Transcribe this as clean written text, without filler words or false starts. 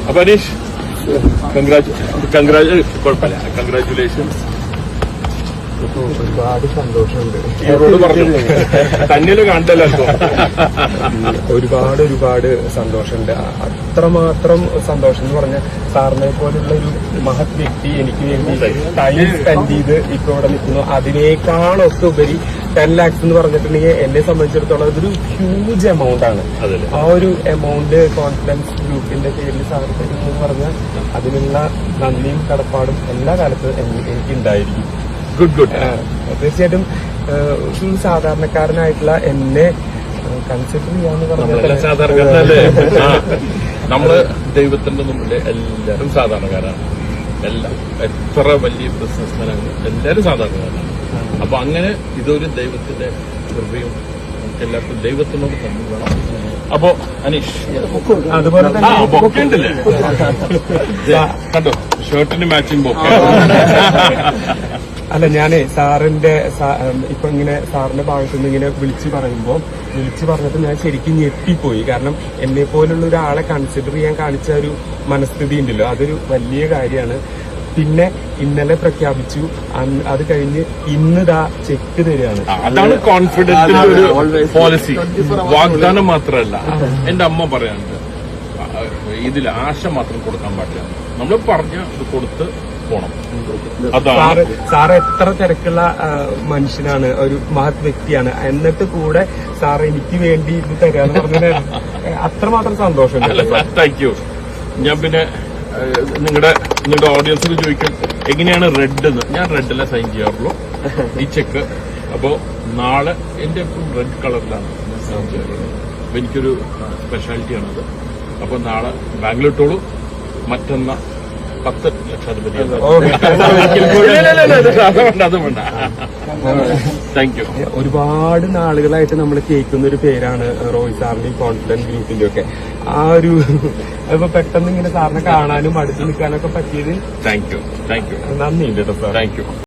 അപ്പൊ അനീഷ് കുഴപ്പമില്ല, കൺഗ്രാറ്റുലേഷൻസ്. ഒരുപാട് സന്തോഷമുണ്ട്. ഇവരോട് പറഞ്ഞു തന്നില് കണ്ടല്ലോ. ഒരുപാട് സന്തോഷമുണ്ട്. അത്രമാത്രം സന്തോഷം എന്ന് പറഞ്ഞാൽ സാറിനെ പോലുള്ള ഒരു മഹത് വ്യക്തി എനിക്ക് വേണ്ടി ടൈം സ്പെൻഡ് ചെയ്ത് ഇപ്പൊ ഇവിടെ നിൽക്കുന്നു. അതിനേക്കാളൊക്കെ ഉപരി 10 lakhs എന്ന് പറഞ്ഞിട്ടുണ്ടെങ്കിൽ എന്നെ സംബന്ധിച്ചിടത്തോളം അതൊരു ഹ്യൂജ് എമൗണ്ട് ആണ്. ആ ഒരു എമൗണ്ട് കോൺഫിഡൻസ് ഗ്രൂപ്പിന്റെ പേരിൽ സാർ തരുന്നു എന്ന് പറഞ്ഞാൽ അതിനുള്ള നന്ദിയും കടപ്പാടും എല്ലാ കാലത്തും എനിക്ക് ഉണ്ടായിരിക്കും. ഗുഡ്. തീർച്ചയായിട്ടും ഒരു സാധാരണക്കാരനായിട്ടുള്ള എന്നെ കൺസിഡർ ചെയ്യാന്ന് പറഞ്ഞാൽ സാധാരണക്കാരനല്ലേ? നമ്മള് ദൈവത്തിന്റെ മുമ്പില് എല്ലാരും സാധാരണക്കാരാണ്. എല്ലാം എത്ര വലിയ ബിസിനസ്മാനാണ്, എല്ലാരും സാധാരണക്കാരാണ്. അപ്പൊ അങ്ങനെ ഇതൊരു ദൈവത്തിന്റെ കൃപയും എല്ലാവർക്കും ദൈവത്തിനോട് തന്നെ വേണം. അപ്പോ അനീഷ് അതുപോലെ ബൊക്കെ ഉണ്ടല്ലേ? കണ്ടോ, ഷർട്ടിന് മാച്ചിങ് ബൊക്കെ. അല്ല, ഞാനേ സാറിന്റെ ഇപ്പൊ ഇങ്ങനെ സാറിന്റെ ഭാഗത്തുനിന്ന് ഇങ്ങനെ വിളിച്ചു പറഞ്ഞിട്ട് ഞാൻ ശരിക്കും ഞെട്ടിപ്പോയി. കാരണം എന്നെ പോലുള്ള ഒരാളെ കൺസിഡർ ചെയ്യാൻ കാണിച്ച ഒരു മനസ്ഥിതി ഉണ്ടല്ലോ, അതൊരു വലിയ കാര്യമാണ്. പിന്നെ ഇന്നലെ പ്രഖ്യാപിച്ചു, അത് കഴിഞ്ഞ് ഇന്നിതാ ചെക്ക് തരികയാണ്. അതാണ് കോൺഫിഡൻസിന്റെ ഒരു പോളിസി. വാഗ്ദാനം മാത്രമല്ല. എന്റെ അമ്മ പറയാനുണ്ട്, ഇതിൽ ആശ മാത്രം കൊടുക്കാൻ പാടില്ല. നമ്മൾ പറഞ്ഞ ഇത് കൊടുത്ത് പോണം. അതാണ് സാറ് എത്ര തിരക്കുള്ള മനുഷ്യനാണ്, ഒരു മഹത് വ്യക്തിയാണ്. എന്നിട്ട് കൂടെ സാർ എനിക്ക് വേണ്ടി ഇത് തരാന്ന് പറഞ്ഞാൽ അത്രമാത്രം സന്തോഷമുണ്ട്. Thank you. ഞാൻ പിന്നെ നിങ്ങളുടെ ഓഡിയൻസിന് ചോദിക്കും എങ്ങനെയാണ് റെഡ് എന്ന്. ഞാൻ റെഡിലെ സൈൻ ചെയ്യാറുള്ളൂ ഈ ചെക്ക്. അപ്പോ നാളെ എന്റെ എപ്പോഴും റെഡ് കളറിലാണ് ഞാൻ സൈൻ ചെയ്യാറുള്ളത്. അപ്പൊ എനിക്കൊരു സ്പെഷ്യാലിറ്റിയാണത്. അപ്പൊ നാളെ ബാങ്കിലിട്ടോളൂ. മറ്റന്ന 10 ലക്ഷാധിപതിയാണ്. അത് വേണ്ട. Thank you. ഒരുപാട് നാളുകളായിട്ട് നമ്മൾ കേൾക്കുന്ന ഒരു പേരാണ് റോയ് സാറിന്റെയും കോൺഫിഡൻസ് ഗ്രൂപ്പിന്റെ ഒക്കെ. ആ ഒരു ഇപ്പൊ പെട്ടെന്ന് ഇങ്ങനെ സാറിനെ കാണാനും അടുത്ത് നിൽക്കാനൊക്കെ പറ്റിയത് താങ്ക് യു. നന്ദിയുണ്ട് കേട്ടോ സാർ. Thank you.